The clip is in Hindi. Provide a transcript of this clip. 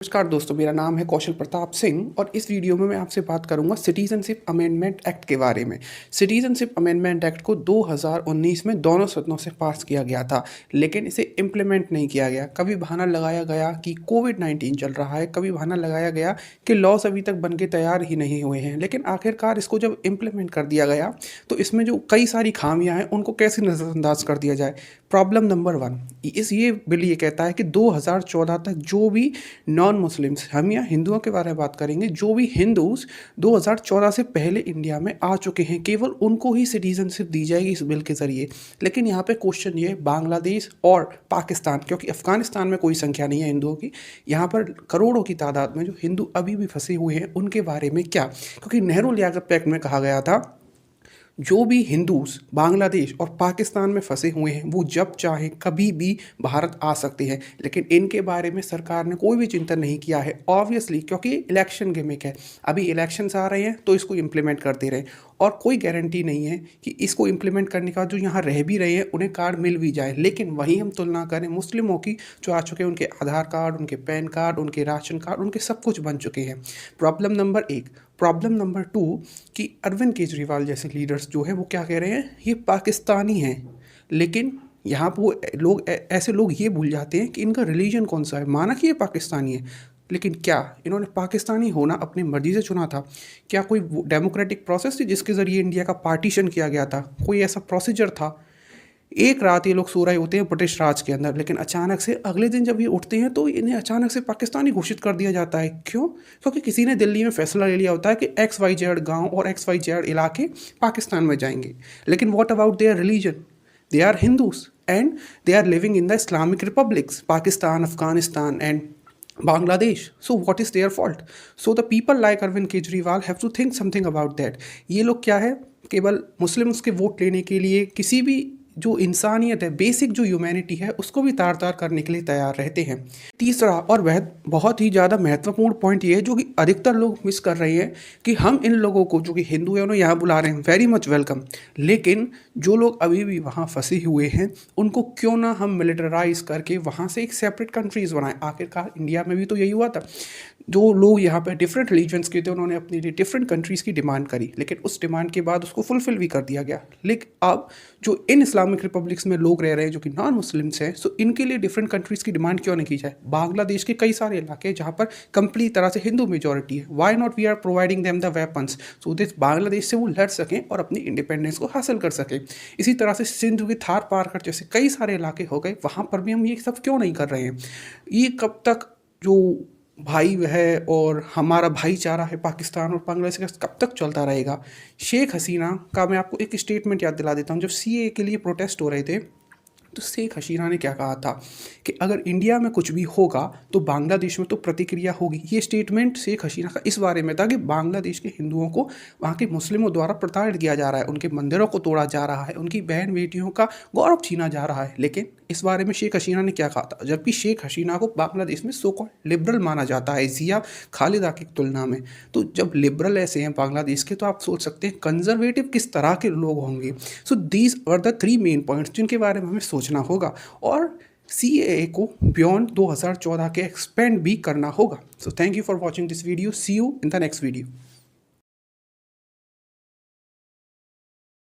नमस्कार दोस्तों, मेरा नाम है कौशल प्रताप सिंह और इस वीडियो में मैं आपसे बात करूंगा सिटीजनशिप अमेंडमेंट एक्ट के बारे में। सिटीजनशिप अमेंडमेंट एक्ट को 2019 में दोनों सदनों से पास किया गया था, लेकिन इसे इम्प्लीमेंट नहीं किया गया। कभी बहाना लगाया गया कि कोविड-19 चल रहा है, कभी बहाना लगाया गया कि लॉस अभी तक बन के तैयार ही नहीं हुए हैं। लेकिन आखिरकार इसको जब इम्प्लीमेंट कर दिया गया तो इसमें जो कई सारी खामियां हैं उनको कैसे नज़रअंदाज कर दिया जाए। प्रॉब्लम नंबर 1, ये बिल ये कहता है कि 2014 तक जो भी नॉन मुस्लिम्स, हम यहाँ हिंदुओं के बारे में बात करेंगे, जो भी हिंदूज 2014 से पहले इंडिया में आ चुके हैं केवल उनको ही सिटीजनशिप दी जाएगी इस बिल के ज़रिए। लेकिन यहाँ पे क्वेश्चन ये है, बांग्लादेश और पाकिस्तान, क्योंकि अफगानिस्तान में कोई संख्या नहीं है हिंदुओं की, यहाँ पर करोड़ों की तादाद में जो हिंदू अभी भी फंसे हुए हैं उनके बारे में क्या। क्योंकि नेहरू लियाकत पैक्ट में कहा गया था जो भी हिंदूज बांग्लादेश और पाकिस्तान में फंसे हुए हैं वो जब चाहे कभी भी भारत आ सकते हैं, लेकिन इनके बारे में सरकार ने कोई भी चिंतन नहीं किया है। ऑब्वियसली क्योंकि इलेक्शन गिमिक है, अभी इलेक्शंस आ रहे हैं तो इसको इम्प्लीमेंट कर दे रहे हैं और कोई गारंटी नहीं है कि इसको इम्प्लीमेंट करने के बाद जो यहाँ रह भी रहे हैं उन्हें कार्ड मिल भी जाए। लेकिन वहीं हम तुलना करें मुस्लिमों की, जो आ चुके हैं, उनके आधार कार्ड, उनके पैन कार्ड, उनके राशन कार्ड, उनके सब कुछ बन चुके हैं। Problem number 1। प्रॉब्लम नंबर 2 कि अरविंद केजरीवाल जैसे लीडर्स जो है वो क्या कह रहे हैं, ये पाकिस्तानी हैं। लेकिन यहाँ पर वो लोग ऐसे लोग ये भूल जाते हैं कि इनका रिलीजन कौन सा है। माना कि ये पाकिस्तानी है, लेकिन क्या इन्होंने पाकिस्तानी होना अपनी मर्जी से चुना था? क्या कोई डेमोक्रेटिक प्रोसेस थी जिसके ज़रिए इंडिया का पार्टीशन किया गया था? कोई ऐसा प्रोसीजर था? एक रात ये लोग सो रहे होते हैं ब्रिटिश राज के अंदर, लेकिन अचानक से अगले दिन जब ये उठते हैं तो इन्हें अचानक से पाकिस्तानी घोषित कर दिया जाता है। क्यों? क्योंकि किसी ने दिल्ली में फैसला ले लिया होता है कि XYZ गांव और XYZ इलाके पाकिस्तान में जाएंगे। लेकिन what about their religion? They are Hindus and they are living in the Islamic republics, Pakistan, Afghanistan and Bangladesh. So what is their fault? So the people like Arvind Kejriwal have to think something about that. ये लोग क्या है, केवल मुस्लिम्स के वोट लेने के लिए किसी भी जो इंसानियत है, बेसिक जो ह्यूमैनिटी है, उसको भी तार तार करने के लिए तैयार रहते हैं। तीसरा और वह बहुत ही ज़्यादा महत्वपूर्ण पॉइंट ये है जो कि अधिकतर लोग मिस कर रहे हैं कि हम इन लोगों को जो कि हिंदू है उन्हें यहाँ बुला रहे हैं, वेरी मच वेलकम, लेकिन जो लोग अभी भी वहाँ फंसे हुए हैं उनको क्यों ना हम मिलिटराइज करके वहाँ से एक सेपरेट कंट्रीज़ बनाएं। आखिरकार इंडिया में भी तो यही हुआ था, जो लोग यहाँ पर डिफरेंट रिलीजन्स के थे उन्होंने अपने लिए डिफरेंट कंट्रीज़ की डिमांड करी, लेकिन उस डिमांड के बाद उसको फुलफिल भी कर दिया गया। लेकिन अब जो इन इस्लामिक रिपब्लिक्स में लोग रह रहे हैं जो कि नॉन मुस्लिम्स हैं, सो इनके लिए डिफरेंट कंट्रीज़ की डिमांड क्यों नहीं की जाए? बांग्लादेश के कई सारे इलाके जहाँ पर कंप्लीट तरह से हिंदू मेजॉरिटी है, why not we are providing them the weapons so this Bangladesh से वो लड़ सकें और अपनी इंडिपेंडेंस को हासिल कर सकें। इसी तरह से सिंधु के थार पारकर जैसे कई सारे इलाके हो गए, वहाँ पर भी हम ये सब क्यों नहीं कर रहे हैं? ये कब तक जो भाई है और हमारा भाईचारा है पाकिस्तान और बांग्लादेश का कब तक चलता रहेगा? शेख हसीना का मैं आपको एक स्टेटमेंट याद दिला देता हूँ। जब CAA के लिए प्रोटेस्ट हो रहे थे तो शेख हसीना ने क्या कहा था कि अगर इंडिया में कुछ भी होगा तो बांग्लादेश में तो प्रतिक्रिया होगी। ये स्टेटमेंट शेख हसीना का इस बारे में था कि बांग्लादेश के हिंदुओं को वहाँ के मुस्लिमों द्वारा प्रताड़ित किया जा रहा है, उनके मंदिरों को तोड़ा जा रहा है, उनकी बहन बेटियों का गौरव छीना जा रहा है। लेकिन इस बारे में शेख हसीना ने क्या कहा था? जबकि शेख हसीना को बांग्लादेश में सो कॉल्ड लिबरल माना जाता है जिया खालिदा की तुलना में। तो जब लिबरल ऐसे हैं बांग्लादेश के, तो आप सोच सकते हैं कंजर्वेटिव किस तरह के लोग होंगे। So these are the 3 main points जिनके बारे में हमें सोचना होगा और CAA को बियॉन्ड 2014 के एक्सपेंड भी करना होगा। So thank you for watching this video. See you in the next video.